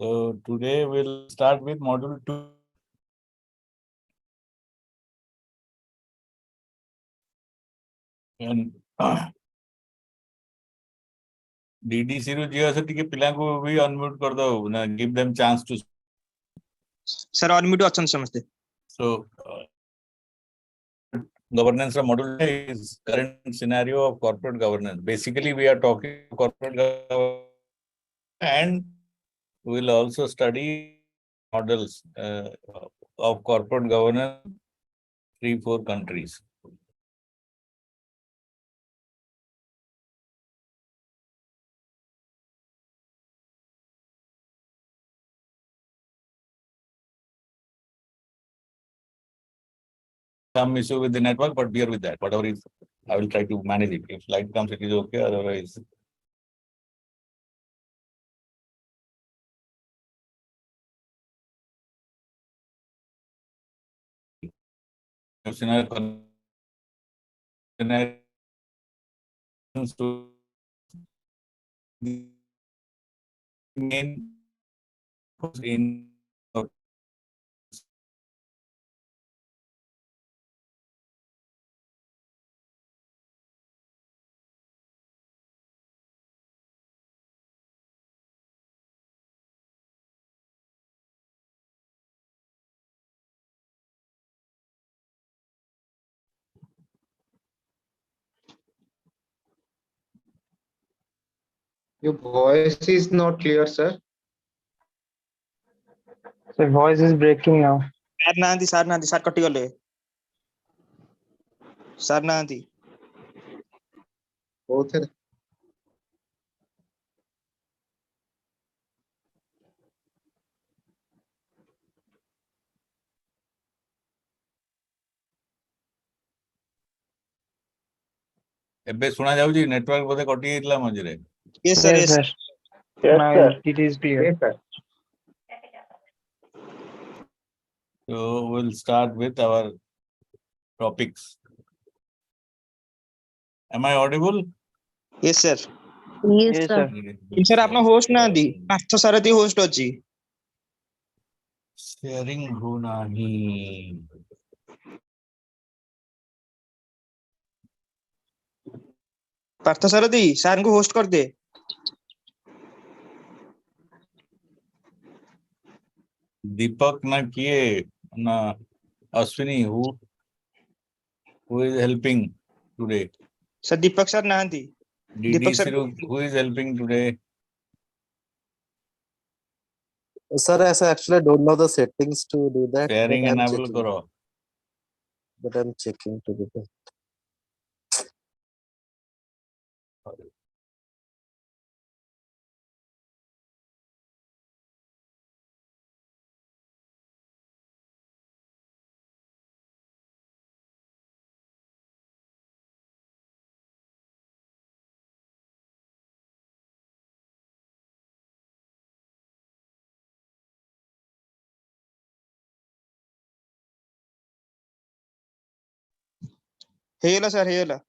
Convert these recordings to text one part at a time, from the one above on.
So today we'll start with module 2. And DDC ru जियो से टिके पिला को भी unmute कर दो ना, give them chance to. Sir, unmute अचन समझते. So governance module is current scenario of corporate governance. Basically, we are talking corporate governance, and we will also study models of corporate governance in 3-4 countries. Some issue with the network, but bear with that. Whatever is, I will try to manage it. If light comes, it is okay. Otherwise, to the main in Your voice is not clear, sir. The voice is breaking now. Sir कटी गले. Sir नांदी. Both है. एबे सुना जाऊ G network बोधे कटि गेतला मझरे. Yes sir, yes. Now it is clear. Yes, sir. So we'll start with our topics. Am I audible? Yes sir. Yes, sir. Sir आपना host ना दी. पाँच सारथी host अच्छी. Sharing हो नहीं. पार्थ सारथी सर को host कर दे. दीपक ना किए ना Ashwini who is helping today? Sir Deepak sir नांदी. Deepak sir. Who is helping today? Sir, I actually don't know the settings to do that. Sharing but I'm enable checking. करो. But I'm checking to do that. Hello sir hello.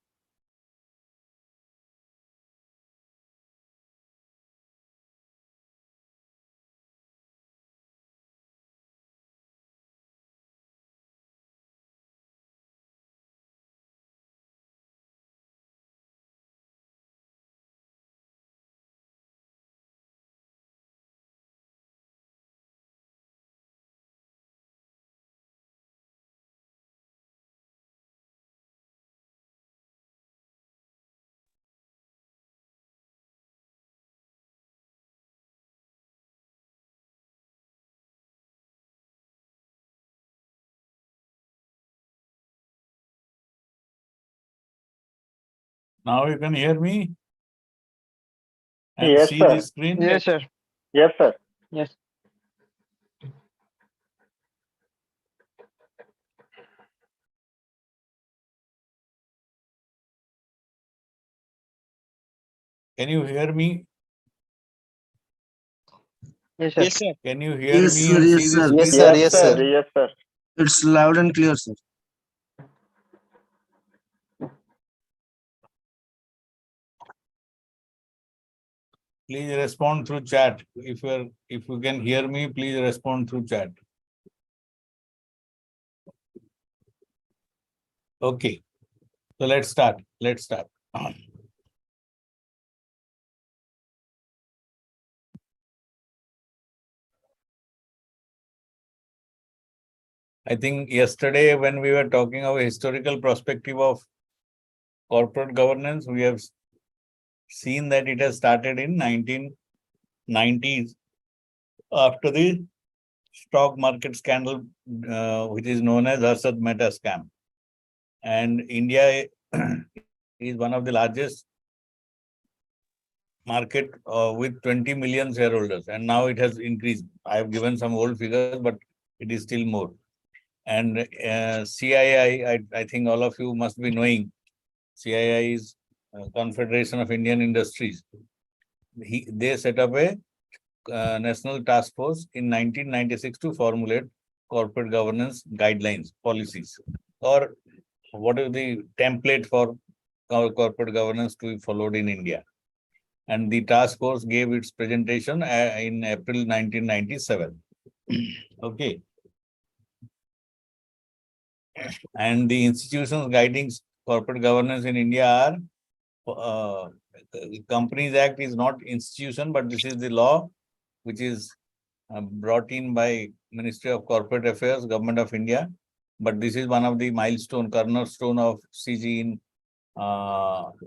Now you can hear me and Yes, see sir. the screen. Yes, sir. Yes, sir. Yes. Can you hear me? Yes, sir. Yes sir. Can you hear Yes, me sir, and yes, see the sir. screen? Yes, sir, yes, sir. Yes, sir. It's loud and clear, sir. Please respond through chat. If you can hear me, please respond through chat. Okay. So let's start. I think yesterday when we were talking of historical perspective of corporate governance, we have seen that it has started in 1990s after the stock market scandal, which is known as Harshad Mehta scam. And India is one of the largest market with 20 million shareholders, and now it has increased. I have given some old figures, but it is still more. And CII, I think all of you must be knowing, CII is Confederation of Indian Industries. They set up a national task force in 1996 to formulate corporate governance guidelines, policies, or what is the template for corporate governance to be followed in India. And the task force gave its presentation in April 1997. Okay. And the institutions guiding corporate governance in India are Companies Act is not institution, but this is the law which is brought in by Ministry of Corporate Affairs, Government of India. But this is one of the cornerstone of CG in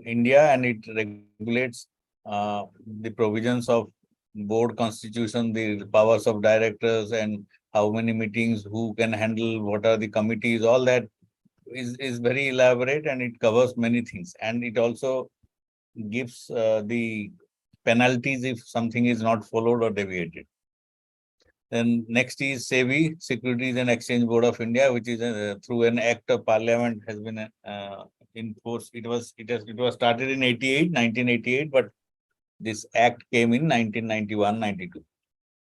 India, and it regulates the provisions of board constitution, the powers of directors, and how many meetings, who can handle, what are the committees, all that is very elaborate, and it covers many things. And it also gives the penalties if something is not followed or deviated. Then next is SEBI, Securities and Exchange Board of India, which is through an act of parliament has been in force. It was started in 1988, but this act came in 1991-92.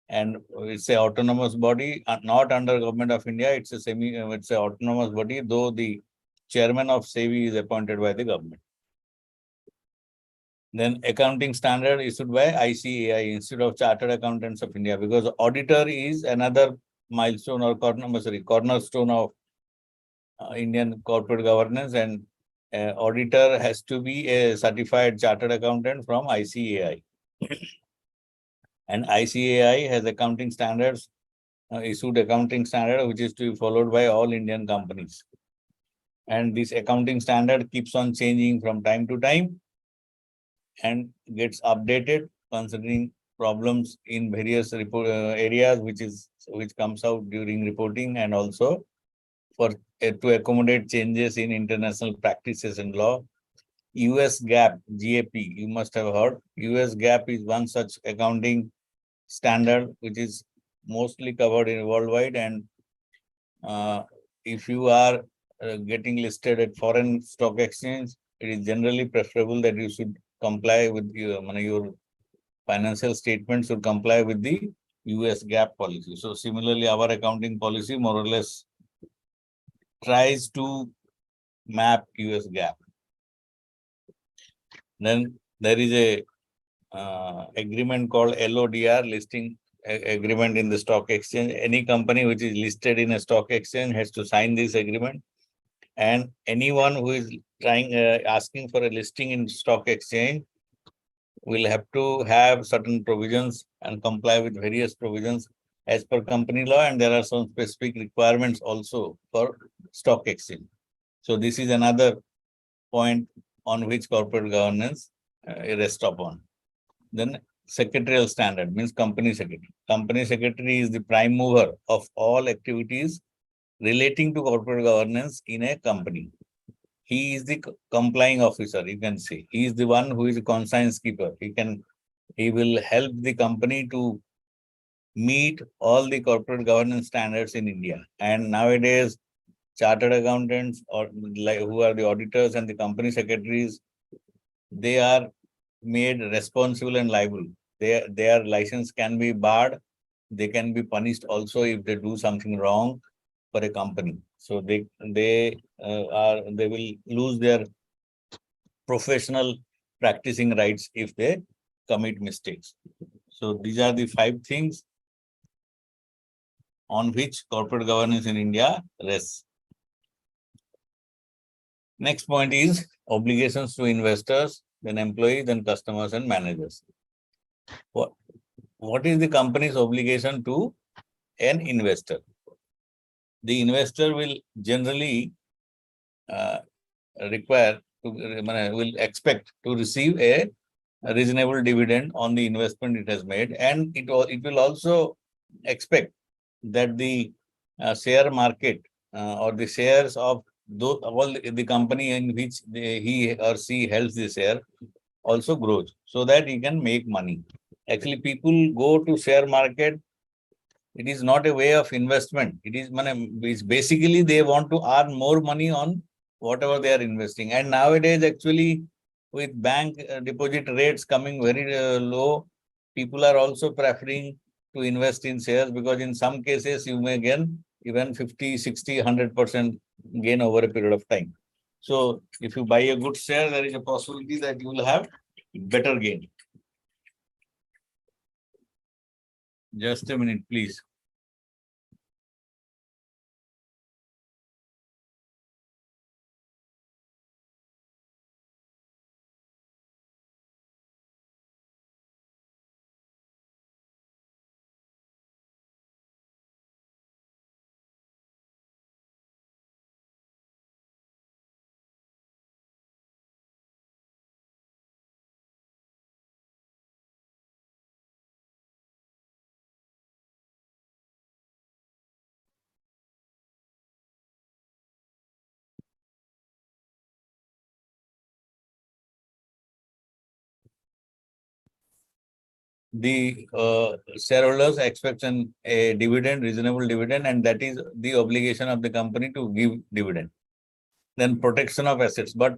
And it's a autonomous body, not under Government of India. It's a autonomous body, though the chairman of SEBI is appointed by the government. Then accounting standard issued by ICAI, Institute of Chartered Accountants of India, because auditor is another milestone or cornerstone of Indian corporate governance, and auditor has to be a certified chartered accountant from ICAI. And ICAI has accounting standards, issued accounting standard, which is to be followed by all Indian companies. And this accounting standard keeps on changing from time to time and gets updated considering problems in various areas, which comes out during reporting, and also for to accommodate changes in international practices and law. US GAAP, GAP, you must have heard. US GAAP is one such accounting standard which is mostly covered in worldwide, and if you are getting listed at foreign stock exchange, it is generally preferable that you should comply with your financial statements should comply with the US GAAP policy. So similarly, our accounting policy more or less tries to map US GAAP. Then there is a agreement called LODR, listing agreement in the stock exchange. Any company which is listed in a stock exchange has to sign this agreement, and anyone who is asking for a listing in stock exchange will have to have certain provisions and comply with various provisions as per company law, and there are some specific requirements also for stock exchange. So this is another point on which corporate governance rests upon. Then secretarial standard means company secretary. Company secretary is the prime mover of all activities relating to corporate governance in a company. He is the complying officer, you can say. He is the one who is a conscience keeper. He will help the company to meet all the corporate governance standards in India. And nowadays, chartered accountants, or who are the auditors and the company secretaries, they are made responsible and liable. Their license can be barred. They can be punished also if they do something wrong for a company. So they will lose their professional practicing rights if they commit mistakes. So these are the 5 things on which corporate governance in India rests. Next point is obligations to investors, then employees, then customers and managers. What is the company's obligation to an investor? The investor will generally will expect to receive a reasonable dividend on the investment it has made, and it will also expect that the share market or the shares of all the company in which he or she holds the share also grows, so that he can make money. Actually, people go to share market. It is not a way of investment. It's basically they want to earn more money on whatever they are investing. And nowadays, actually, with bank deposit rates coming very low, people are also preferring to invest in shares, because in some cases you may gain even 50, 60, 100% gain over a period of time. So if you buy a good share, there is a possibility that you will have better gain. Just a minute, please. The shareholders expect a dividend, reasonable dividend, and that is the obligation of the company to give dividend. Then protection of assets. But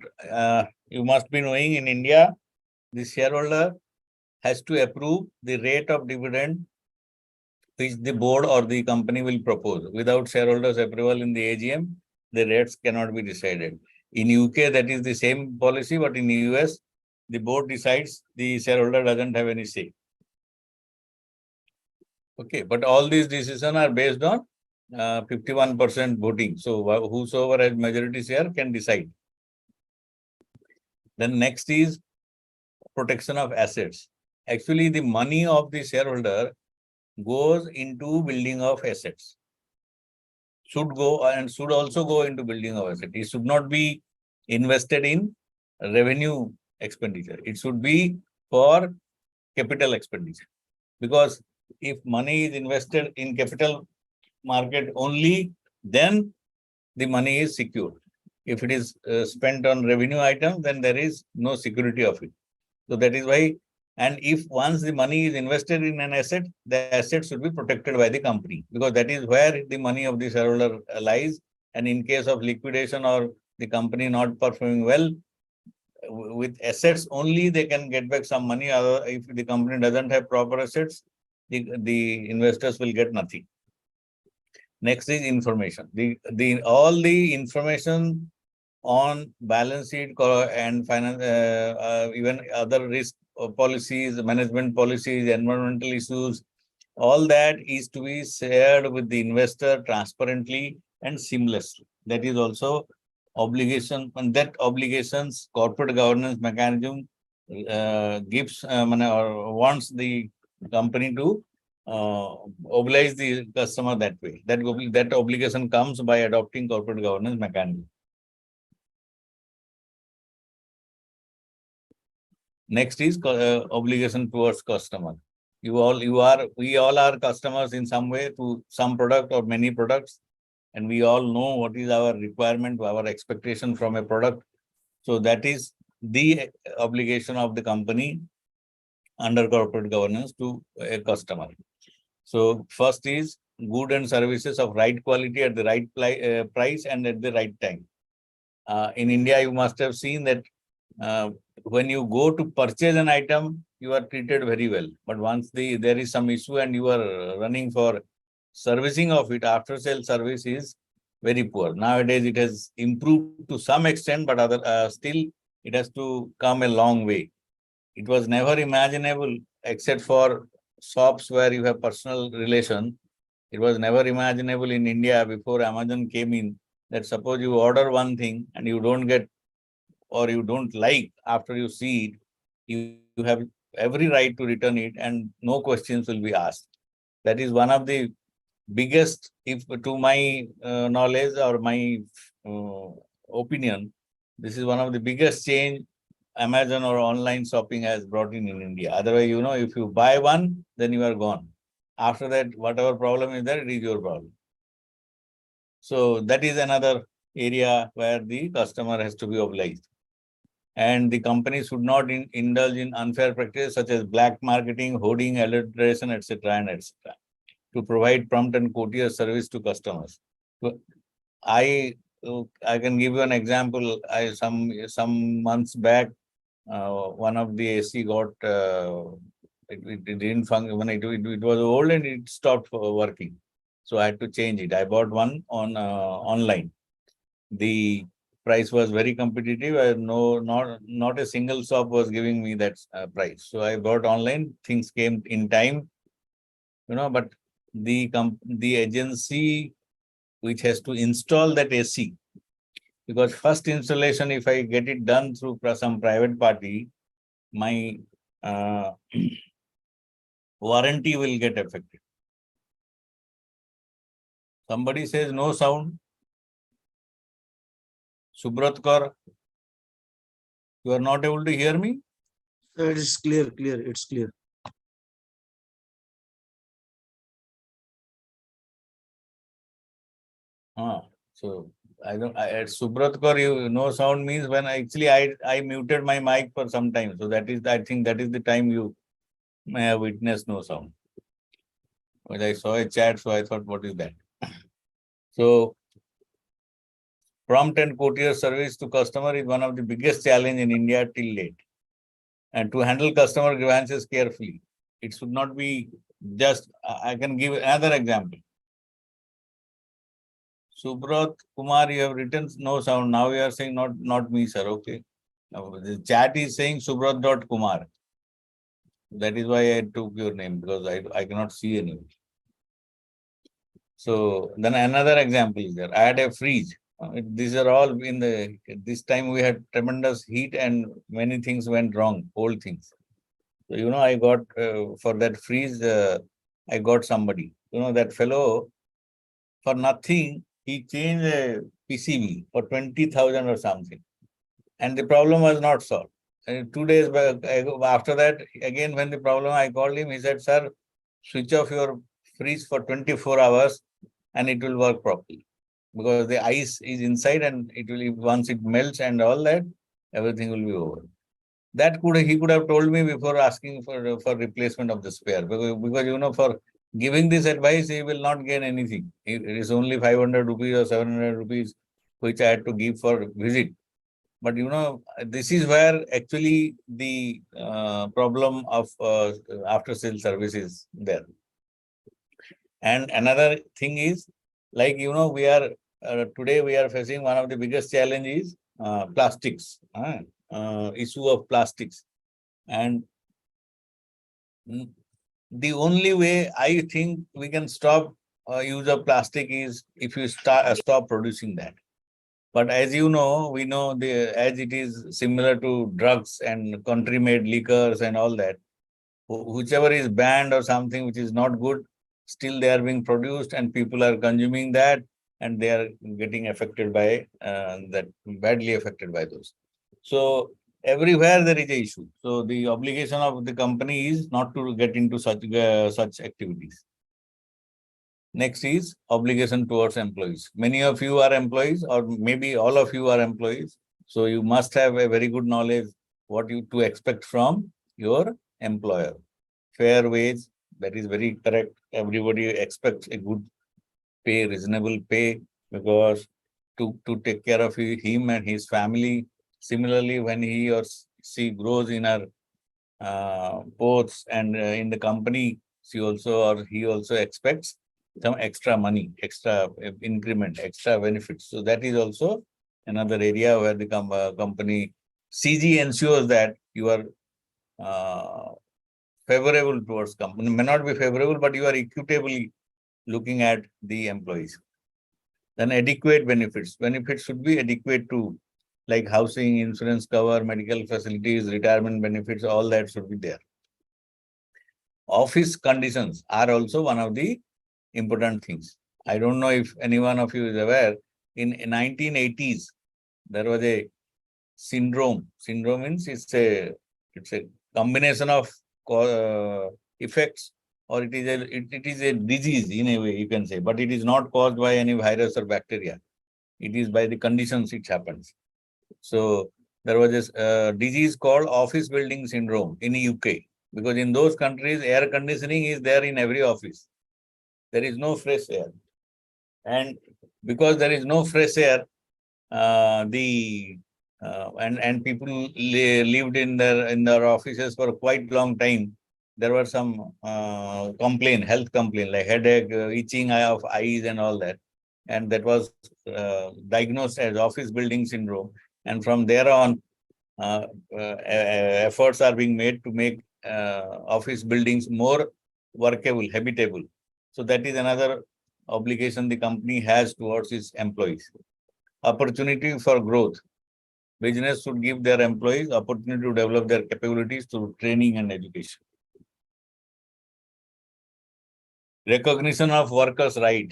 you must be knowing, in India, the shareholder has to approve the rate of dividend which the board or the company will propose. Without shareholders' approval in the AGM, the rates cannot be decided. In UK, that is the same policy, but in the US, the board decides, the shareholder doesn't have any say. Okay, but all these decisions are based on 51% voting. So whosoever has majority share can decide. Then next is protection of assets. Actually, the money of the shareholder goes into building of assets. Should also go into building of assets. It should not be invested in revenue expenditure. It should be for capital expenditure. Because if money is invested in capital market only, then the money is secure. If it is spent on revenue items, then there is no security of it. So that is why, and if once the money is invested in an asset, the asset should be protected by the company, because that is where the money of the shareholder lies. And in case of liquidation or the company not performing well, with assets only they can get back some money. If the company doesn't have proper assets, the investors will get nothing. Next is information. All the information on balance sheet and finance, even other risk policies, management policies, environmental issues, all that is to be shared with the investor transparently and seamlessly. That is also obligation, and that obligations corporate governance mechanism gives or wants the company to oblige the customer that way. That obligation comes by adopting corporate governance mechanism. Next is obligation towards customer. We all are customers in some way to some product or many products, and we all know what is our requirement, our expectation from a product. So that is the obligation of the company under corporate governance to a customer. So first is good and services of right quality at the right price and at the right time. In India, you must have seen that when you go to purchase an item, you are treated very well. But once there is some issue and you are running for servicing of it, after sale service is very poor. Nowadays, it has improved to some extent, but still it has to come a long way. It was never imaginable, except for shops where you have personal relation. It was never imaginable in India before Amazon came in, that suppose you order one thing and you don't get, or you don't like after you see it, you have every right to return it and no questions will be asked. That is one of the biggest, if to my knowledge or my uh, opinion, this is one of the biggest change Amazon or online shopping has brought in India. Otherwise, if you buy one, then you are gone. After that, whatever problem is there, it is your problem. So that is another area where the customer has to be obliged. And the company should not indulge in unfair practices such as black marketing, hoarding, adulteration, etc. and etc. to provide prompt and courteous service to customers. So I can give you an example. Some months back, one of the AC got it didn't function. When it was old and it stopped working, so I had to change it. I bought one on online. The price was very competitive. Not a single shop was giving me that price. So I bought online. Things came in time, but the agency which has to install that AC, because first installation, if I get it done through some private party, my warranty will get affected. Somebody says no sound. Subrat Kaur, you are not able to hear me? It's clear, it's clear. So at Subrat Kaur, no sound means when I muted my mic for some time. So I think that is the time you may have witnessed no sound. But I saw a chat, so I thought, what is that? So prompt and courteous service to customer is one of the biggest challenge in India till date. And to handle customer grievances carefully, it should not be just, I can give another example. Subrat Kumar, you have written no sound. Now you are saying not me, sir. Okay. Now, the chat is saying Subrat.Kumar. That is why I took your name, because I cannot see anyone. So then another example is there. I had a freeze. These are all this time we had tremendous heat and many things went wrong, old things. So, I got, for that freeze, I got somebody. That fellow, for nothing, he changed a PCB for 20,000 or something. And the problem was not solved. And 2 days back, after that, again, when the problem, I called him, he said, sir, switch off your freeze for 24 hours and it will work properly. Because the ice is inside and it will, once it melts and all that, everything will be over. He could have told me before asking for replacement of the spare, because for giving this advice, he will not gain anything. It is only 500 rupees or 700 rupees, which I had to give for visit. But this is where actually the problem of after sales service is there. And another thing is, like, we are today we are facing one of the biggest challenges, plastics, issue of plastics. And the only way I think we can stop use of plastic is if you stop producing that. But as we know, as it is similar to drugs and country-made liquors and all that, whichever is banned or something which is not good, still they are being produced and people are consuming that and they are getting affected by that, badly affected by those. So everywhere there is an issue. So the obligation of the company is not to get into such activities. Next is obligation towards employees. Many of you are employees, or maybe all of you are employees. So you must have a very good knowledge what you to expect from your employer. Fair wage, that is very correct. Everybody expects a good pay, reasonable pay, because to take care of him and his family. Similarly, when he or she grows in our posts and in the company, he also expects some extra money, extra increment, extra benefits. So that is also another area where the company CG ensures that you are favorable towards company. May not be favorable, but you are equitably looking at the employees. Then adequate benefits. Benefits should be adequate to like housing, insurance cover, medical facilities, retirement benefits, all that should be there. Office conditions are also one of the important things. I don't know if any one of you is aware, in 1980s, there was a syndrome. Syndrome means it's a combination of effects, or it is a disease in a way, you can say, but it is not caused by any virus or bacteria. It is by the conditions it happens. So there was this disease called office building syndrome in UK, because in those countries, air conditioning is there in every office. There is no fresh air. And because there is no fresh air, and people lived in their offices for quite long time. There were some health complaint like headache, itching of eyes and all that. And that was diagnosed as office building syndrome. And from there on, efforts are being made to make office buildings more workable, habitable. So that is another obligation the company has towards its employees. Opportunity for growth. Business should give their employees opportunity to develop their capabilities through training and education. Recognition of workers' right,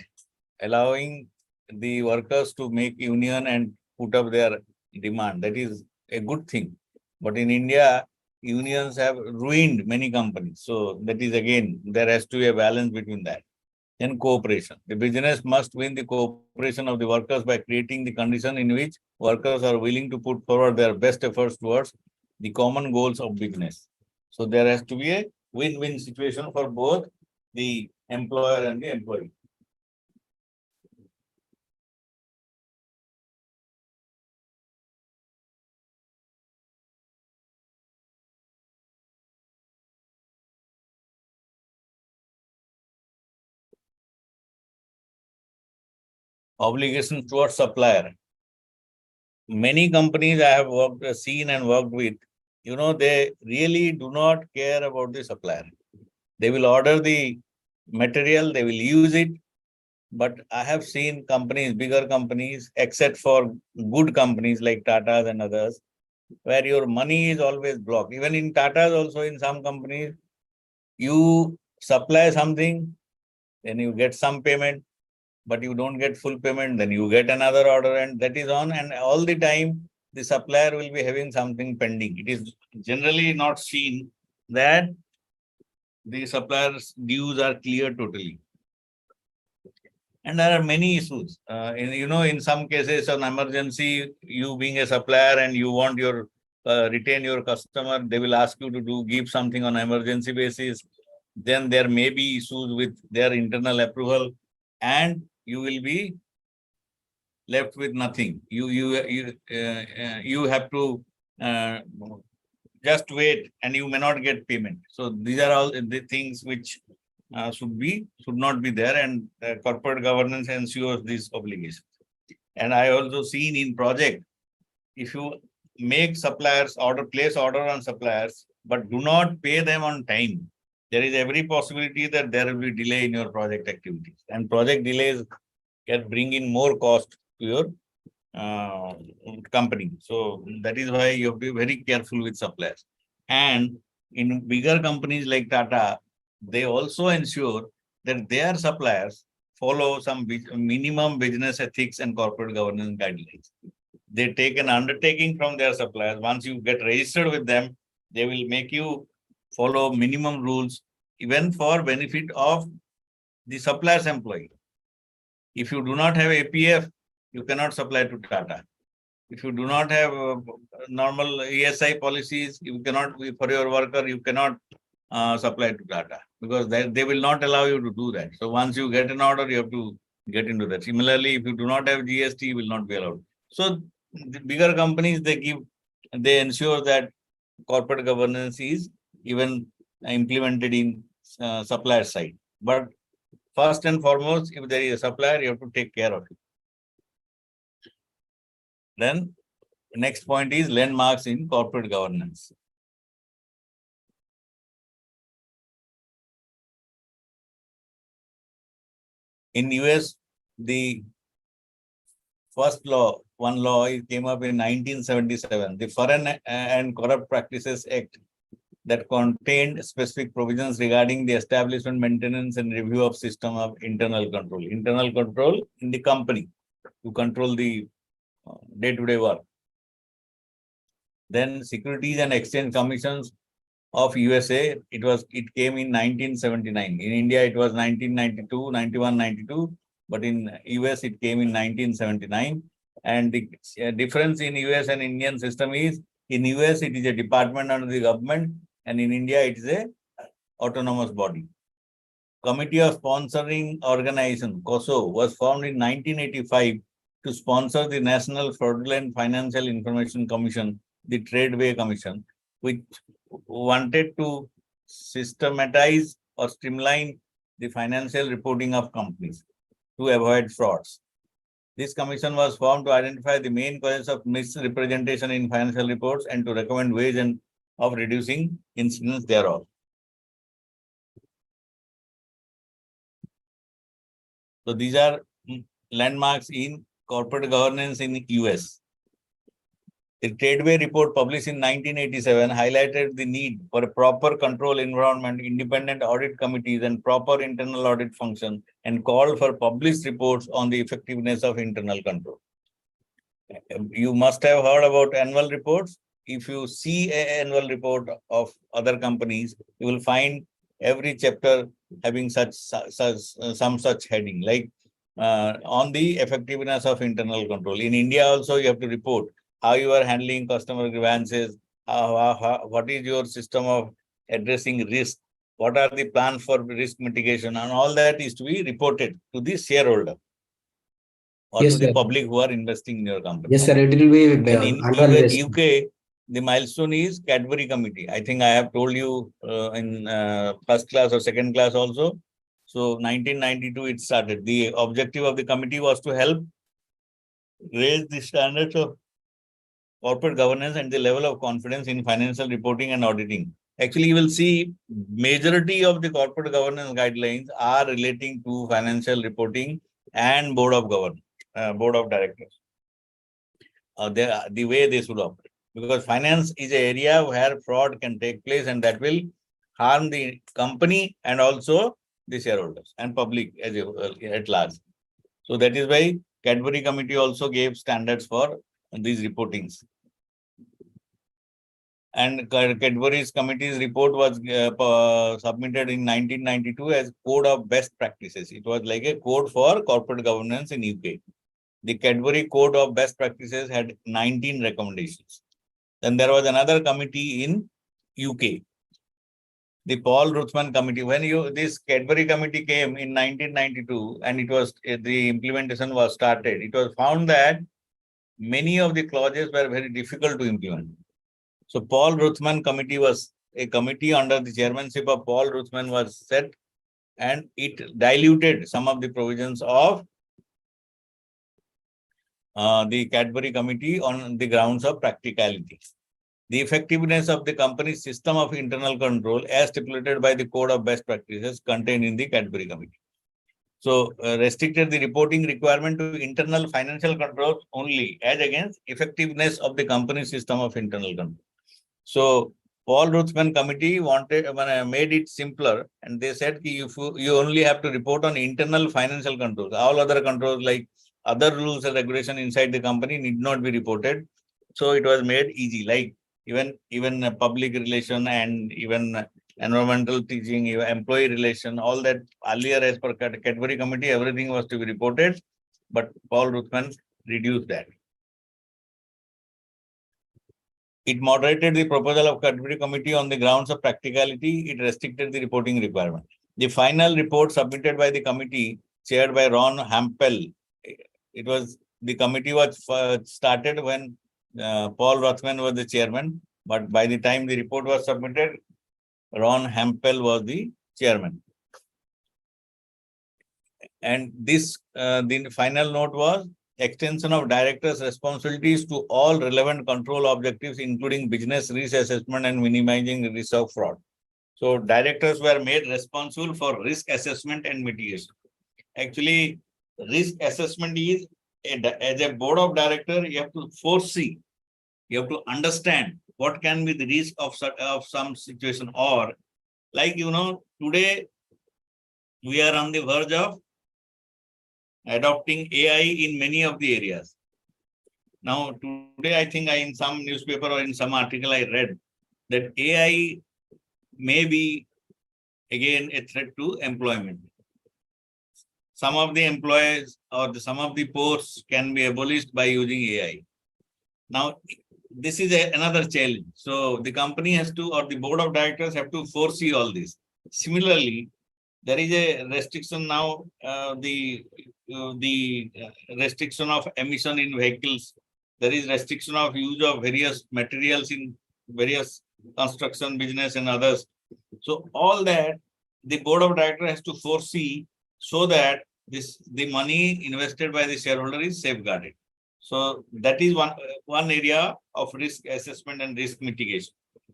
allowing the workers to make union and put up their demand. That is a good thing. But in India, unions have ruined many companies. So that is again, there has to be a balance between that. And cooperation. The business must win the cooperation of the workers by creating the condition in which workers are willing to put forward their best efforts towards the common goals of business. So there has to be a win-win situation for both the employer and the employee. Obligations towards supplier. Many companies I have seen and worked with, they really do not care about the supplier. They will order the material, they will use it. But I have seen companies, bigger companies, except for good companies like Tata's and others, where your money is always blocked. Even in Tata's also, in some companies, you supply something, then you get some payment, but you don't get full payment, then you get another order, and that is on. And all the time, the supplier will be having something pending. It is generally not seen that the supplier's dues are clear totally. And there are many issues. In some cases, an emergency, you being a supplier and you want your retain your customer, they will ask you to give something on emergency basis. Then there may be issues with their internal approval, and you will be left with nothing. You have to just wait, and you may not get payment. So these are all the things which should not be there, and corporate governance ensures these obligations. And I also seen in project, if you make suppliers place order on suppliers, but do not pay them on time, there is every possibility that there will be delay in your project activities, and project delays can bring in more cost to your company. So that is why you have to be very careful with suppliers. And in bigger companies like Tata, they also ensure that their suppliers follow some minimum business ethics and corporate governance guidelines. They take an undertaking from their suppliers. Once you get registered with them, they will make you follow minimum rules, even for benefit of the supplier's employee. If you do not have APF, you cannot supply to Tata. If you do not have normal ESI policies, you cannot, for your worker, you cannot supply to Tata, because they will not allow you to do that. So once you get an order, you have to get into that. Similarly, if you do not have GST, you will not be allowed. So the bigger companies, they ensure that corporate governance is even implemented in supplier side. But first and foremost, if there is a supplier, you have to take care of it. Then next point is landmarks in corporate governance. In US, the first law, one law, it came up in 1977, the Foreign and Corrupt Practices Act, that contained specific provisions regarding the establishment, maintenance, and review of system of internal control. Internal control in the company to control the day-to-day work. Then Securities and Exchange Commissions of USA, it came in 1979. In India, it was 1992, 91, 92, but in US, it came in 1979. And the difference in US and Indian system is, in US, it is a department under the government, and in India, it is a autonomous body. Committee of Sponsoring Organization, COSO, was formed in 1985 to sponsor the National Fraudulent Financial Information Commission, the Tradeway Commission, which wanted to systematize or streamline the financial reporting of companies to avoid frauds. This commission was formed to identify the main causes of misrepresentation in financial reports and to recommend ways of reducing incidents thereof. So these are landmarks in corporate governance in the US. The Tradeway report published in 1987 highlighted the need for a proper control environment, independent audit committees, and proper internal audit function, and called for published reports on the effectiveness of internal control. You must have heard about annual reports. If you see an annual report of other companies, you will find every chapter having some such heading, like on the effectiveness of internal control. In India also, you have to report how you are handling customer grievances, what is your system of addressing risk, what are the plans for risk mitigation, and all that is to be reported to the shareholder or Yes, to the sir. public who are investing in your company. Yes, sir. It will be And in annual based. UK, the milestone is Cadbury Committee. I think I have told you in first class or second class also. So 1992 it started. The objective of the committee was to help raise the standards of corporate governance and the level of confidence in financial reporting and auditing. Actually, you will see majority of the corporate governance guidelines are relating to financial reporting and board of directors. The way they should operate. Because finance is an area where fraud can take place, and that will harm the company and also the shareholders and public at large. So that is why Cadbury Committee also gave standards for these reportings. And Cadbury's committee's report was submitted in 1992 as Code of Best Practices. It was like a code for corporate governance in UK. The Cadbury Code of Best Practices had 19 recommendations. Then there was another committee in UK, the Paul Ruthman Committee. When this Cadbury Committee came in 1992 and it was the implementation was started, it was found that many of the clauses were very difficult to implement. So Paul Ruthman Committee was a committee under the chairmanship of Paul Ruthman was set, and it diluted some of the provisions of the Cadbury Committee on the grounds of practicality. The effectiveness of the company's system of internal control as stipulated by the Code of Best Practices contained in the Cadbury Committee. So restricted the reporting requirement to internal financial controls only as against effectiveness of the company's system of internal control. So Paul Ruthman Committee made it simpler, and they said you only have to report on internal financial controls. All other controls like other rules and regulation inside the company need not be reported. So it was made easy, like even public relation and even environmental teaching, employee relation, all that earlier as per Cadbury Committee, everything was to be reported, but Paul Ruthman reduced that. It moderated the proposal of Cadbury Committee on the grounds of practicality. It restricted the reporting requirement. The final report submitted by the committee, chaired by Ron Hampel, the committee was started when Paul Ruthman was the chairman, but by the time the report was submitted, Ron Hampel was the chairman. And this, the final note was extension of directors' responsibilities to all relevant control objectives, including business risk assessment and minimizing the risk of fraud. So directors were made responsible for risk assessment and mitigation. actually risk assessment is as a board of director, you have to foresee, you have to understand what can be the risk of some situation, or like, today we are on the verge of adopting AI in many of the areas. Now, today, I think in some newspaper or in some article I read that AI may be again a threat to employment. Some of the employees or some of the posts can be abolished by using AI. Now, this is another challenge. So the company has to, or the board of directors have to foresee all this. Similarly, there is a restriction now, the restriction of emission in vehicles. There is restriction of use of various materials in various construction business and others. So all that the board of directors has to foresee so that the money invested by the shareholder is safeguarded. So that is one area of risk assessment and risk mitigation.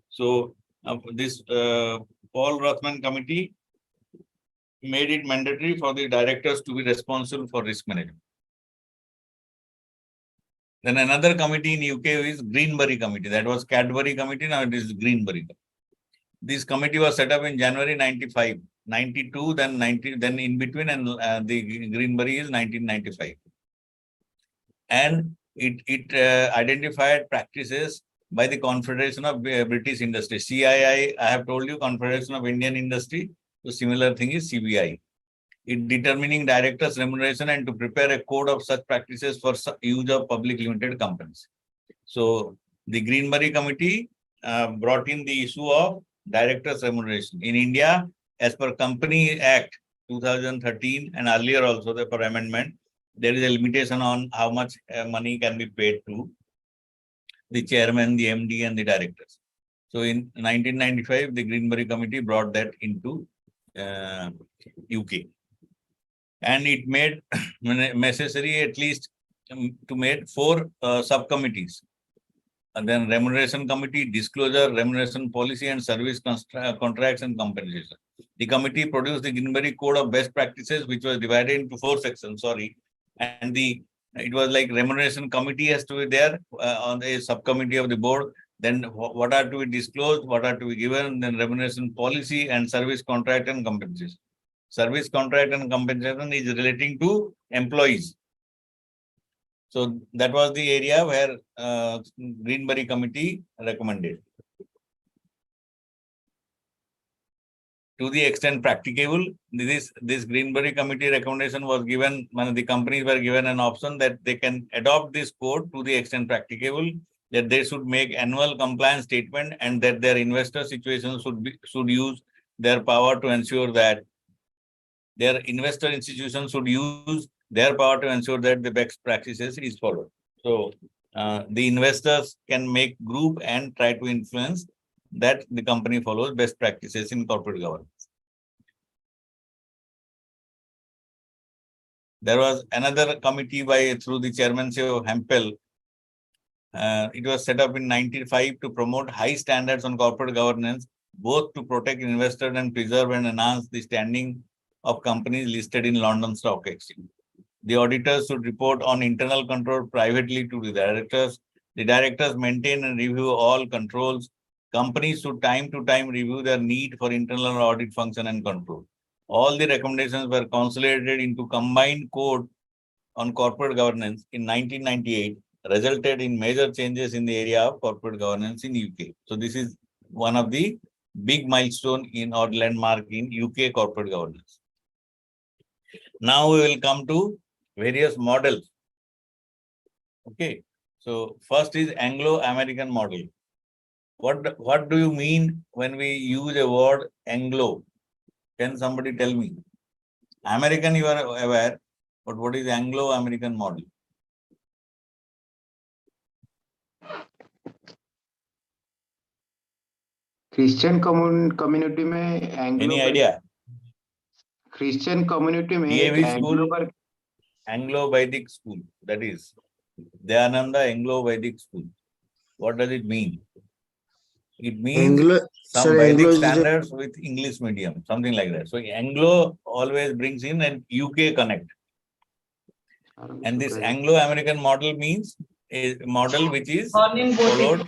So this Paul Rothman committee made it mandatory for the directors to be responsible for risk management. Then another committee in UK is Greenbury Committee. That was Cadbury Committee, now it is Greenbury. This committee was set up in January 95, 92, then 90, then in between, and the Greenbury is 1995. And it identified practices by the Confederation of British Industry, CII. I have told you, Confederation of Indian Industry. So similar thing is CBI. In determining directors' remuneration and to prepare a code of such practices for use of public limited companies. So the Greenbury Committee brought in the issue of directors' remuneration. In India, as per Company Act 2013 and earlier also for amendment, there is a limitation on how much money can be paid to the chairman, the MD, and the directors. So in 1995, the Greenbury Committee brought that into UK. And it made necessary at least to make 4 subcommittees. And then remuneration committee, disclosure, remuneration policy, and service contracts and compensation. The committee produced the Greenbury Code of Best Practices, which was divided into 4 sections, and it was like remuneration committee has to be there on the subcommittee of the board. Then what are to be disclosed, what are to be given, then remuneration policy and service contract and compensation. Service contract and compensation is relating to employees. So that was the area where Greenbury Committee recommended. To the extent practicable, this Greenbury Committee recommendation was given, the companies were given an option that they can adopt this code to the extent practicable, that they should make annual compliance statement, and that their investor situations should use their power to ensure that their investor institutions should use their power to ensure that the best practices is followed. So the investors can make group and try to influence that the company follows best practices in corporate governance. There was another committee through the chairmanship of Hempel. It was set up in 1995 to promote high standards on corporate governance, both to protect investors and preserve and enhance the standing of companies listed in London Stock Exchange. The auditors should report on internal control privately to the directors. The directors maintain and review all controls. Companies should time to time review their need for internal audit function and control. All the recommendations were consolidated into combined code on corporate governance in 1998, resulted in major changes in the area of corporate governance in UK. So this is one of the big milestone or landmark in UK corporate governance. Now we will come to various models. Okay, so first is Anglo-American model. What do you mean when we use a word Anglo? Can somebody tell me? American, you are aware, but what is Anglo-American model? Christian community में Anglo Any idea? Christian community में एक DAV Anglo school, Anglo-Vedic school, that is Dayananda Anglo-Vedic school. What does it mean? It means Anglo, some sir, Vedic Anglo is standards with English medium, something like that. So Anglo always brings in an UK connect. And this Anglo-American model means a model which is followed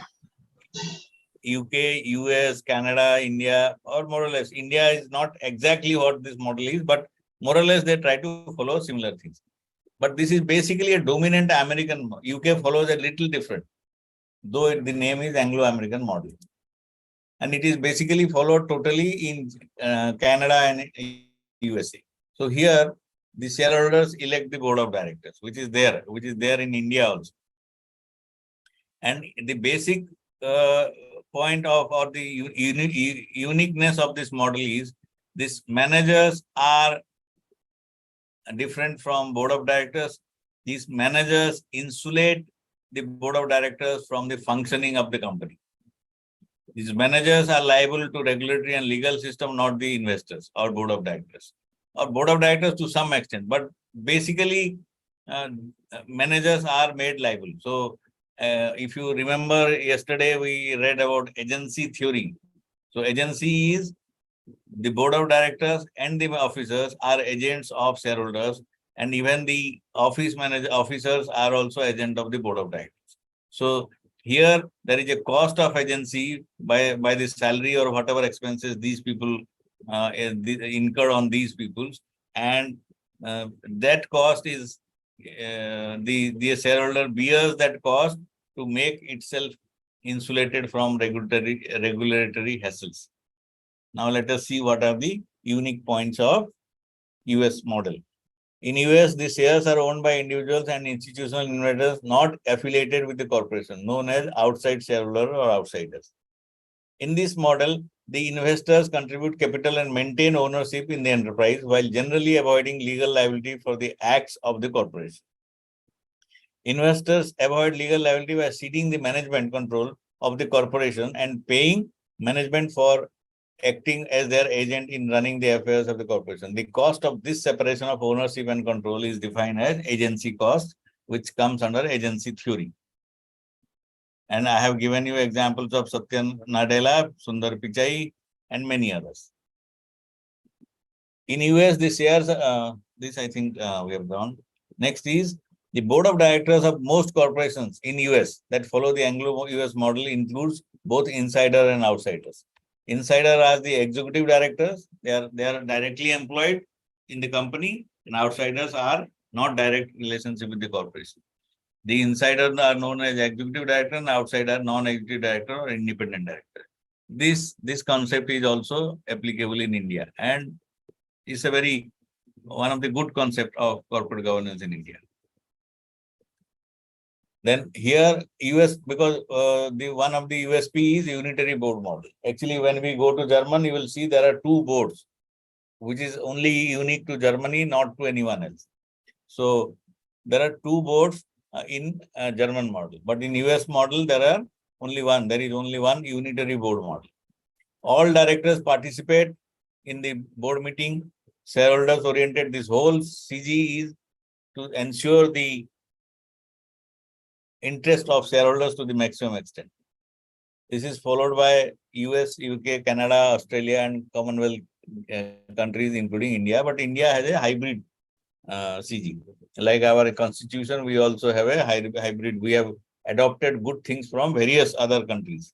UK, US, Canada, India, or more or less. India is not exactly what this model is, but more or less they try to follow similar things. But this is basically a dominant American. UK follows a little different, though the name is Anglo-American model. And it is basically followed totally in Canada and USA. So here, the shareholders elect the board of directors, which is there in India also. And the basic point of or the uniqueness of this model is these managers are different from board of directors. These managers insulate the board of directors from the functioning of the company. These managers are liable to regulatory and legal system, not the investors or board of directors. Or board of directors to some extent, but basically managers are made liable. So if you remember yesterday, we read about agency theory. So agency is the board of directors and the officers are agents of shareholders, and even the officers are also agent of the board of directors. So here there is a cost of agency by the salary or whatever expenses these people incur on these people, and that cost is the shareholder bears that cost to make itself insulated from regulatory hassles. Now let us see what are the unique points of US model. In US, the shares are owned by individuals and institutional investors not affiliated with the corporation, known as outside shareholder or outsiders. In this model, the investors contribute capital and maintain ownership in the enterprise while generally avoiding legal liability for the acts of the corporation. Investors avoid legal liability by ceding the management control of the corporation and paying management for acting as their agent in running the affairs of the corporation. The cost of this separation of ownership and control is defined as agency cost, which comes under agency theory. And I have given you examples of Satya Nadella, Sundar Pichai, and many others. In US, the shares, this I think we have done. Next is the board of directors of most corporations in US that follow the Anglo-US model includes both insider and outsiders. Insider are the executive directors. They are directly employed in the company, and outsiders are not direct relationship with the corporation. The insiders are known as executive director, and outsider non-executive director or independent director. This concept is also applicable in India, and it's a one of the good concept of corporate governance in India. Then here US, because the one of the USP is unitary board model. Actually, when we go to Germany, you will see there are two boards, which is only unique to Germany, not to anyone else. So there are two boards in German model, but in US model there are only one. There is only one unitary board model. All directors participate in the board meeting. Shareholders oriented. This whole CG is to ensure the interest of shareholders to the maximum extent. This is followed by US, UK, Canada, Australia, and Commonwealth countries, including India. But India has a hybrid CG. Like our constitution, we also have a hybrid. We have adopted good things from various other countries.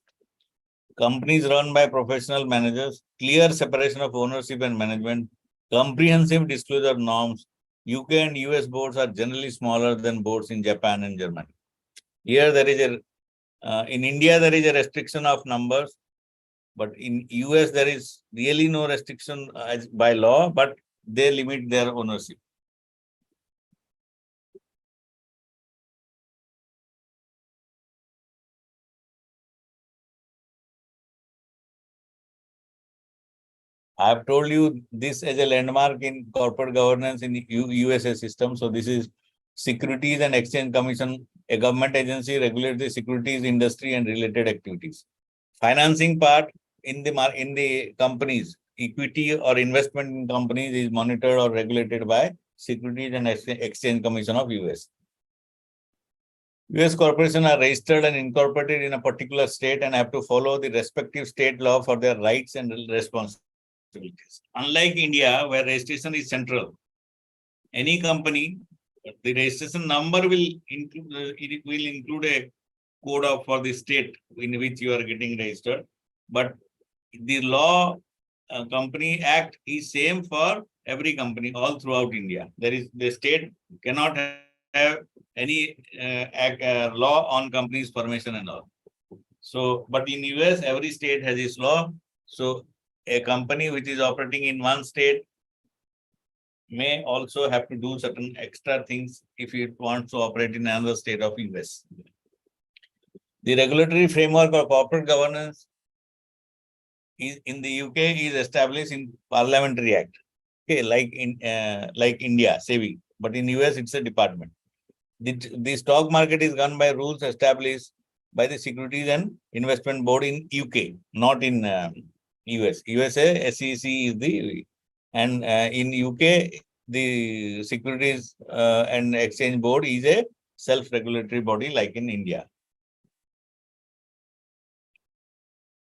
Companies run by professional managers, clear separation of ownership and management, comprehensive disclosure norms. UK and US boards are generally smaller than boards in Japan and Germany. Here there is in India there is a restriction of numbers, but in US there is really no restriction by law, but they limit their ownership. I have told you this as a landmark in corporate governance in the USA system. So this is Securities and Exchange Commission, a government agency regulates the securities industry and related activities. Financing part in the companies, equity or investment in companies is monitored or regulated by Securities and Exchange Commission of US. US corporations are registered and incorporated in a particular state and have to follow the respective state law for their rights and responsibilities. Unlike India, where registration is central, any company, the registration number will include a code for the state in which you are getting registered, but the law company act is same for every company all throughout India. The state cannot have any law on companies' formation and all. So, but in US, every state has its law. So, a company which is operating in one state may also have to do certain extra things if it wants to operate in another state of US. The regulatory framework of corporate governance in the UK is established in Parliamentary Act. Okay, like India, SEBI, but in US it's a department. The stock market is run by rules established by the Securities and Investment Board in UK, not in US. USA, SEC is the, and in UK, the Securities and Exchange Board is a self-regulatory body like in India.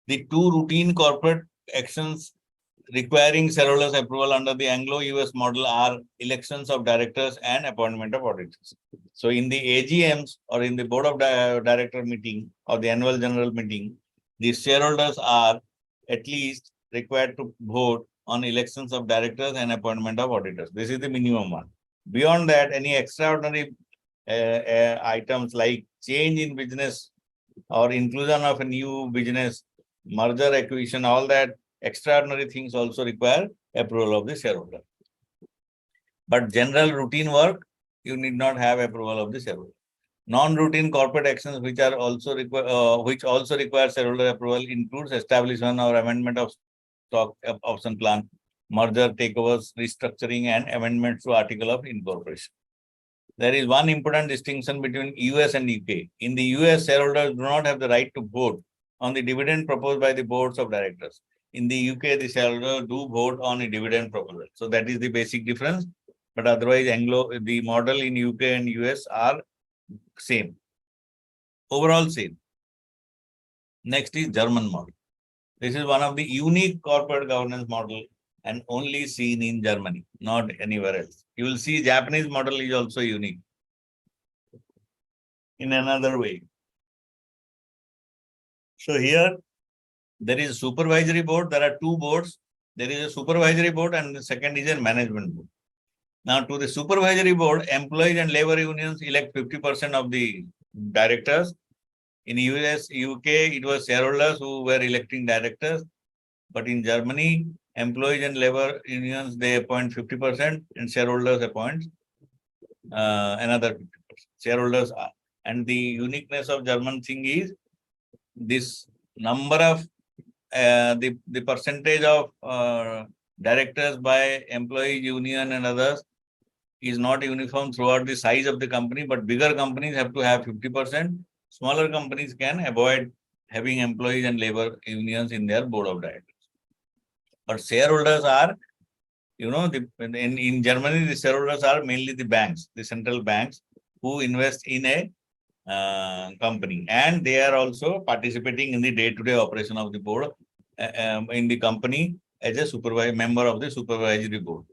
The two routine corporate actions requiring shareholders' approval under the Anglo-US model are elections of directors and appointment of auditors. So in the AGMs or in the board of director meeting or the annual general meeting, the shareholders are at least required to vote on elections of directors and appointment of auditors. This is the minimum one. Beyond that, any extraordinary items like change in business or inclusion of a new business, merger, acquisition, all that extraordinary things also require approval of the shareholder. But general routine work, you need not have approval of the shareholder. Non-routine corporate actions which are also require shareholder approval includes establishment or amendment of stock option plan, merger, takeovers, restructuring, and amendments to article of incorporation. There is one important distinction between US and UK. In the US, shareholders do not have the right to vote on the dividend proposed by the boards of directors. In the UK, the shareholders do vote on a dividend proposal. So that is the basic difference. But otherwise, the model in UK and US are same. Overall same. Next is German model. This is one of the unique corporate governance model and only seen in Germany, not anywhere else. You will see Japanese model is also unique in another way. So here, there is a supervisory board. There are two boards. There is a supervisory board and the second is a management board. Now, to the supervisory board, employees and labor unions elect 50% of the directors. In US, UK, it was shareholders who were electing directors. But in Germany, employees and labor unions, they appoint 50% and shareholders appoint another 50%. Shareholders are. And the uniqueness of German thing is this number of the percentage of directors by employee union and others is not uniform throughout the size of the company, but bigger companies have to have 50%. Smaller companies can avoid having employees and labor unions in their board of directors. But shareholders are, in Germany, the shareholders are mainly the banks, the central banks who invest in a company, and they are also participating in the day-to-day operation of the board in the company as a member of the supervisory board.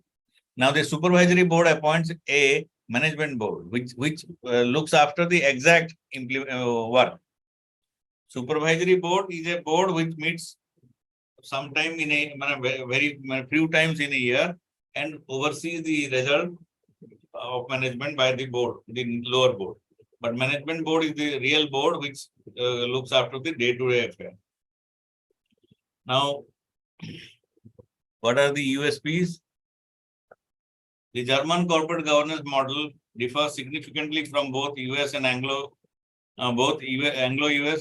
Now, the supervisory board appoints a management board, which looks after the exact work. Supervisory board is a board which meets sometime in very few times in a year and oversees the result of management by the board, the lower board. But management board is the real board which looks after the day-to-day affair. Now, what are the USPs? The German corporate governance model differs significantly from both US and Anglo-US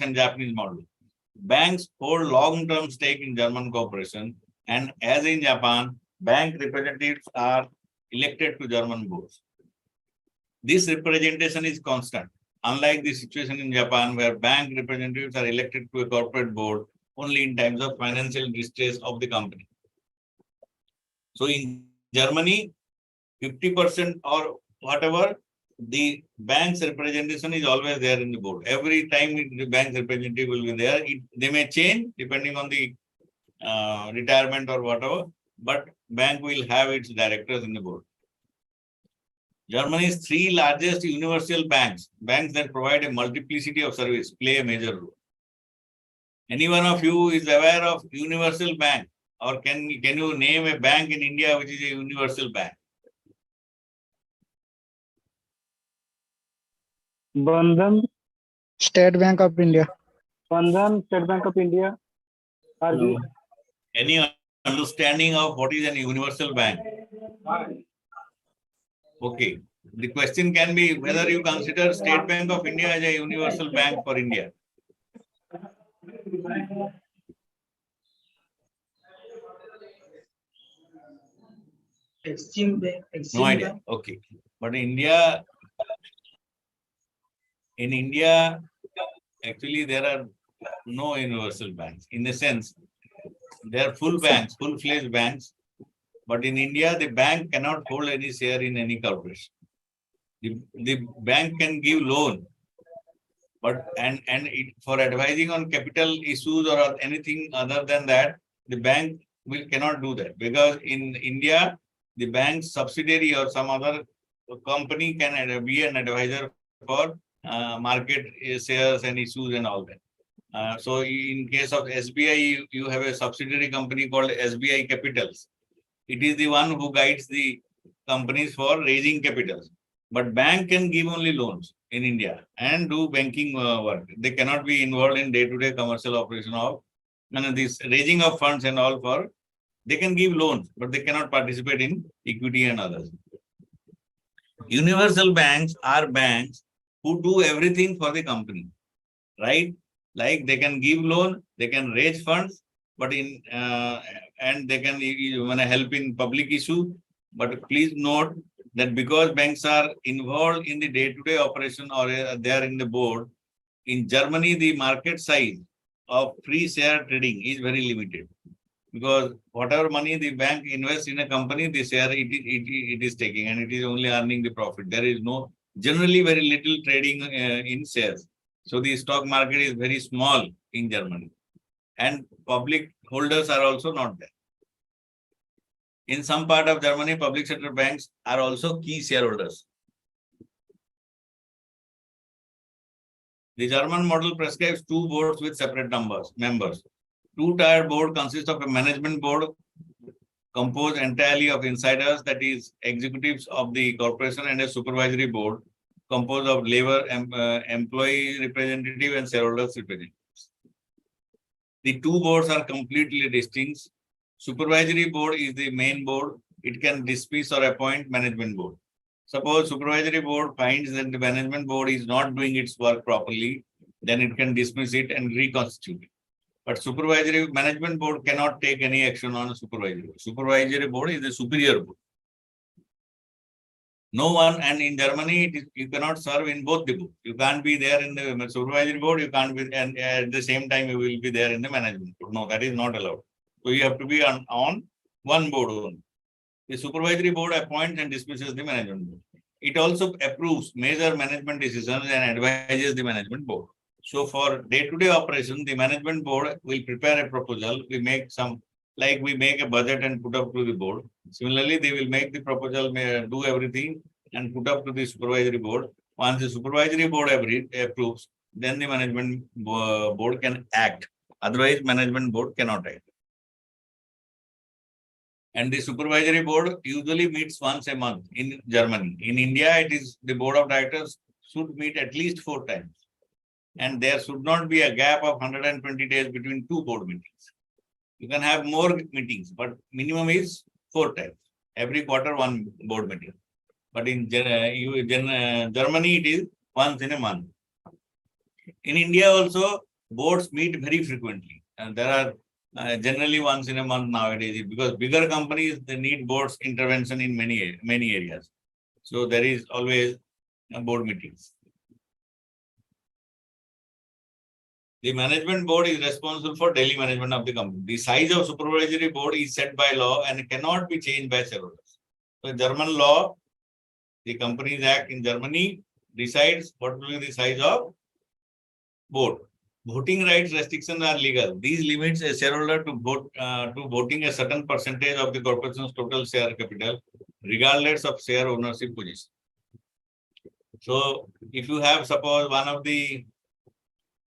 and Japanese model. Banks hold long-term stake in German corporation, and as in Japan, bank representatives are elected to German boards. This representation is constant, unlike the situation in Japan, where bank representatives are elected to a corporate board only in times of financial distress of the company. So in Germany, 50% or whatever the bank's representation is always there in the board. Every time the bank's representative will be there. They may change depending on the retirement or whatever, but bank will have its directors in the board. Germany's 3 largest universal banks that provide a multiplicity of service, play a major role. Any one of you is aware of universal bank, or can you name a bank in India which is a universal bank? Bandhan, State Bank of India. Bandhan, State Bank of India. RBI. Any understanding of what is an universal bank? Okay. The question can be whether you consider State Bank of India as a universal bank for India. No idea. Okay. But in India, actually there are no universal banks. In the sense, there are full banks, full-fledged banks. But in India, the bank cannot hold any share in any corporation. The bank can give loan, but for advising on capital issues or anything other than that, the bank cannot do that, because in India, the bank's subsidiary or some other company can be an advisor for market shares and issues and all that. So in case of SBI, you have a subsidiary company called SBI Capitals. It is the one who guides the companies for raising capitals. But bank can give only loans in India and do banking work. They cannot be involved in day-to-day commercial operation of this raising of funds and all for. They can give loans, but they cannot participate in equity and others. Universal banks are banks who do everything for the company, right? Like they can give loan, they can raise funds, but and they can even help in public issue. But please note that because banks are involved in the day-to-day operation or they are in the board, in Germany, the market size of free share trading is very limited. Because whatever money the bank invests in a company, the share it is taking, and it is only earning the profit. There is generally very little trading in shares. So the stock market is very small in Germany. And public holders are also not there. In some part of Germany, public sector banks are also key shareholders. The German model prescribes 2 boards with separate members. 2-tiered board consists of a management board composed entirely of insiders, that is, executives of the corporation, and a supervisory board composed of labor, employee representative, and shareholders representatives. The 2 boards are completely distinct. Supervisory board is the main board. It can dismiss or appoint management board. Suppose supervisory board finds that the management board is not doing its work properly, then it can dismiss it and reconstitute it. But management board cannot take any action on a supervisory board. Supervisory board is the superior board. No one, and in Germany, you cannot serve in both the boards. You can't be there in the supervisory board, you can't be, and at the same time, you will be there in the management board. No, that is not allowed. So you have to be on one board only. The supervisory board appoints and dismisses the management board. It also approves major management decisions and advises the management board. So for day-to-day operation, the management board will prepare a proposal. We make a budget and put up to the board. Similarly, they will make the proposal, do everything and put up to the supervisory board. Once the supervisory board approves, then the management board can act. Otherwise, management board cannot act. And the supervisory board usually meets once a month in Germany. In India, it is the board of directors should meet at least 4 times. And there should not be a gap of 120 days between 2 board meetings. You can have more meetings, but minimum is 4 times. Every quarter, 1 board meeting. But in Germany, it is once in a month. In India also, boards meet very frequently. And there are generally once in a month nowadays, because bigger companies, they need board's intervention in many areas. So there is always board meetings. The management board is responsible for daily management of the company. The size of supervisory board is set by law and cannot be changed by shareholders. So German law The Companies Act in Germany decides what will be the size of board. Voting rights restrictions are legal. These limits a shareholder to vote to voting a certain percentage of the corporation's total share capital, regardless of share ownership position. So, if you have suppose one of the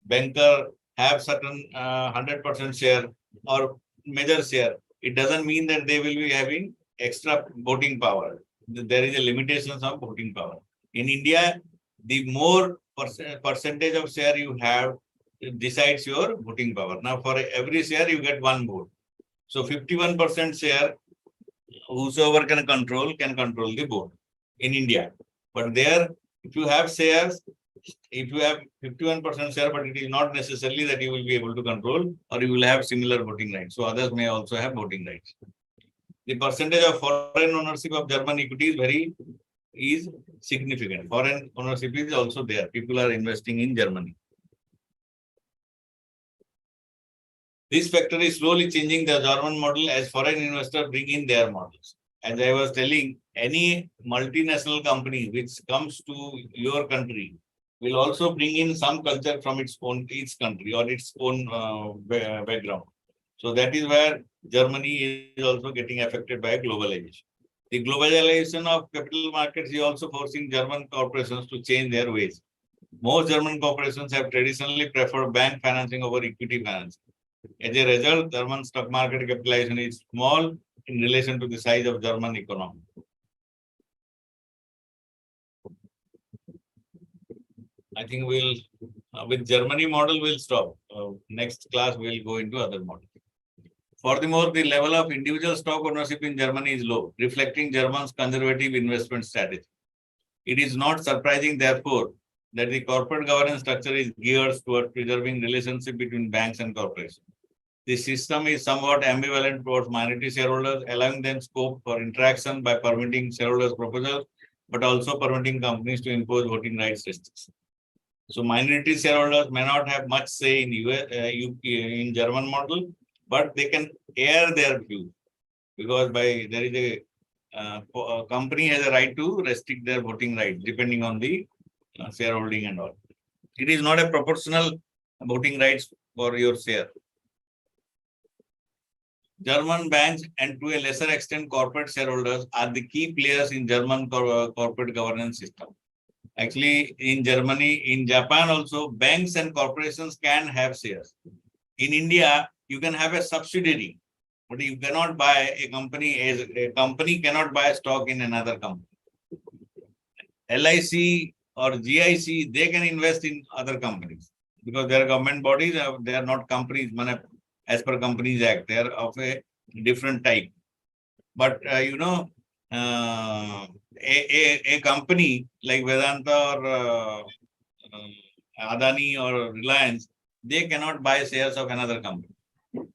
banker have certain 100% share or major share, it doesn't mean that they will be having extra voting power. There is a limitation of voting power. In India, the more percentage of share you have decides your voting power. Now, for every share, you get one vote. So, 51% share, whosoever can control the board in India. But there, if you have shares, if you have 51% share, but it is not necessarily that you will be able to control or you will have similar voting rights. So, others may also have voting rights. The percentage of foreign ownership of German equity is significant. Foreign ownership is also there. People are investing in Germany. This factor is slowly changing the German model as foreign investors bring in their models. As I was telling, any multinational company which comes to your country will also bring in some culture from its country or its own background. So that is where Germany is also getting affected by globalization. The globalization of capital markets is also forcing German corporations to change their ways. Most German corporations have traditionally preferred bank financing over equity financing. As a result, German stock market capitalization is small in relation to the size of German economy. I think we'll, with Germany model, we'll stop. Next class, we'll go into other models. Furthermore, the level of individual stock ownership in Germany is low, reflecting Germany's conservative investment strategy. It is not surprising, therefore, that the corporate governance structure is geared towards preserving relationship between banks and corporations. The system is somewhat ambivalent towards minority shareholders, allowing them scope for interaction by permitting shareholders' proposals, but also permitting companies to impose voting rights restrictions. So, minority shareholders may not have much say in in German model, but they can air their views because there is a company has a right to restrict their voting rights depending on the shareholding and all. It is not a proportional voting rights for your share. German banks and to a lesser extent corporate shareholders are the key players in German corporate governance system. Actually, in Germany, in Japan also, banks and corporations can have shares. In India, you can have a subsidiary, but you cannot buy a company cannot buy stock in another company. LIC or GIC, they can invest in other companies because they are government bodies, they are not companies, as per Companies Act, they are of a different type. But a company like Vedanta or Adani or Reliance, they cannot buy shares of another company.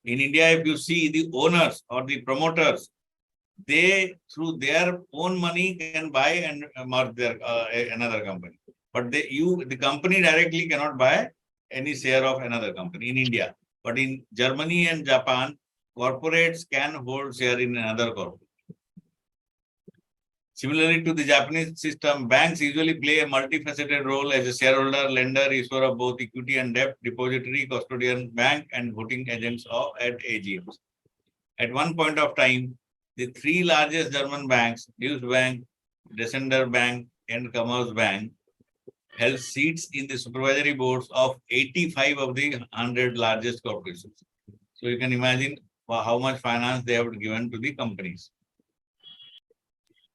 In India, if you see the owners or the promoters, they through their own money can buy and merge their another company. But the company directly cannot buy any share of another company in India. But in Germany and Japan, corporates can hold share in another corporate. Similarly to the Japanese system, banks usually play a multifaceted role as a shareholder, lender, issuer of both equity and debt, depository, custodian, bank, and voting agents at AGMs. At one point of time, the three largest German banks, Deutsche Bank, Dresdner Bank, and Commerzbank, held seats in the supervisory boards of 85 of the 100 largest corporations. So you can imagine how much finance they have given to the companies.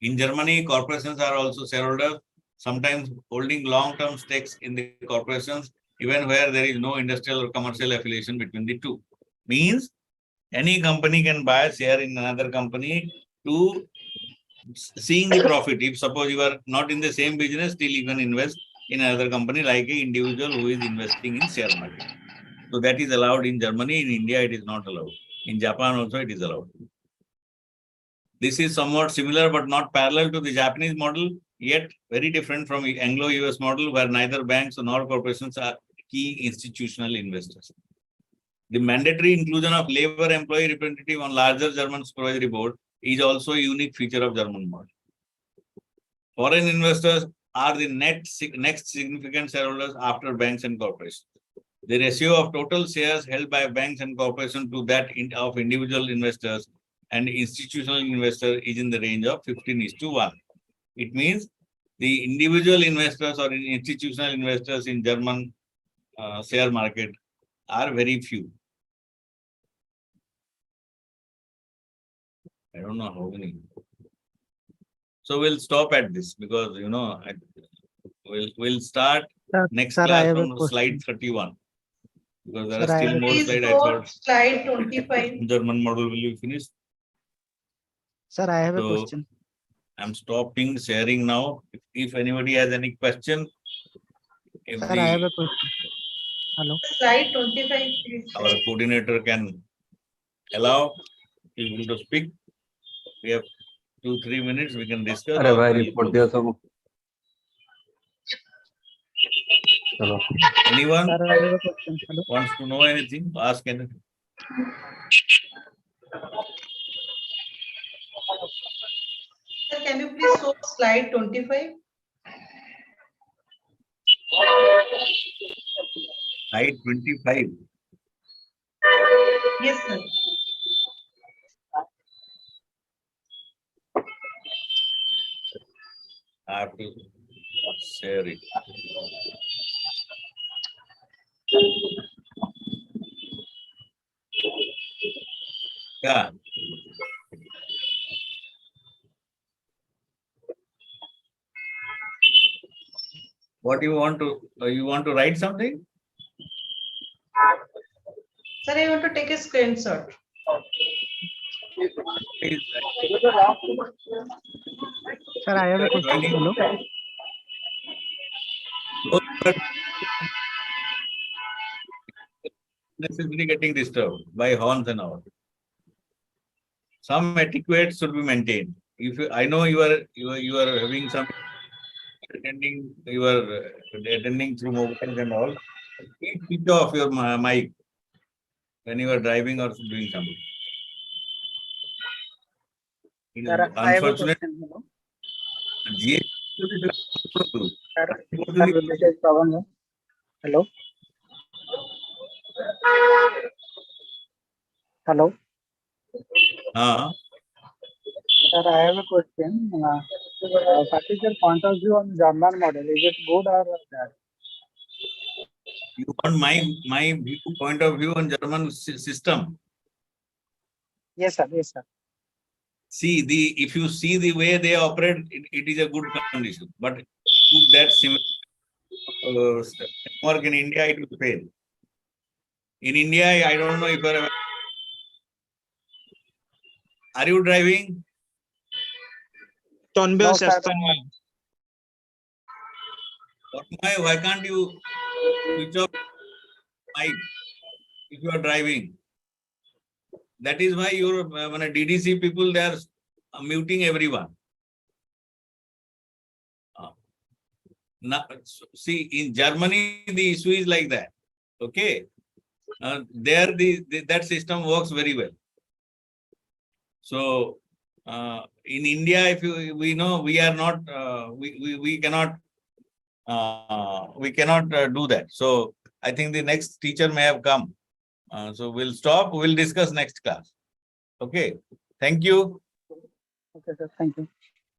In Germany, corporations are also shareholders, sometimes holding long-term stakes in the corporations, even where there is no industrial or commercial affiliation between the two. Means any company can buy a share in another company to seeing the profit. If suppose you are not in the same business, still you can invest in another company like an individual who is investing in share market. So that is allowed in Germany. In India, it is not allowed. In Japan also, it is allowed. This is somewhat similar but not parallel to the Japanese model, yet very different from the Anglo-US model where neither banks nor corporations are key institutional investors. The mandatory inclusion of labor employee representative on larger German supervisory board is also a unique feature of German model. Foreign investors are the next significant shareholders after banks and corporations. The ratio of total shares held by banks and corporations to that of individual investors and institutional investors is in the range of 15:1. It means the individual investors or institutional investors in German share market are very few. I don't know how many. So we'll stop at this because we'll start next sir, I class have a from slide question. 31. Because there Sir, are I still have a more Please slides. I go thought slide 25. German model will be finished. Sir, I have a So question. I'm stopping sharing now. If anybody has any question, if Sir, I have a question. Hello. Slide 25, please. our coordinator can allow people to speak. We have 2-3 minutes. We can discuss. अरे or भाई we'll report close. दिया सब चलो Anyone Sir, I have a question. Hello. wants to know anything? Ask anything. Sir, can you please show slide 25? Slide 25. Yes, sir. I have to share it. Yeah. What do you want to write something? Sir, I want to take a screenshot. Please, Sir, I have a question. Hello. Necessarily getting disturbed by horns and all. Some etiquette should be maintained. If I know you are having some attending through mobile and all, please switch off your mic when you are driving or doing something. It is Sir, I have a unfortunate. question. Hello. Sir, Sir, this is Pawan. Hello. Hello. Sir, I have a question. What is your point of view on German model? Is it good or bad? you want my point of view on German system? Yes, sir. Yes, sir. See, if you see the way they operate, it is a good condition. But put that similar work in India, it will fail. In India, I don't know if are you driving? Tonbe sir. Why can't you switch off mic if you are driving? That is why your DDC people, they are muting everyone. Now, see, in Germany, the issue is like that. Okay, there that system works very well. So in India, if we know, we are not, we cannot do that. So I think the next teacher may have come. So we'll stop. We'll discuss next class. Okay. Thank you. Okay, sir. Thank you.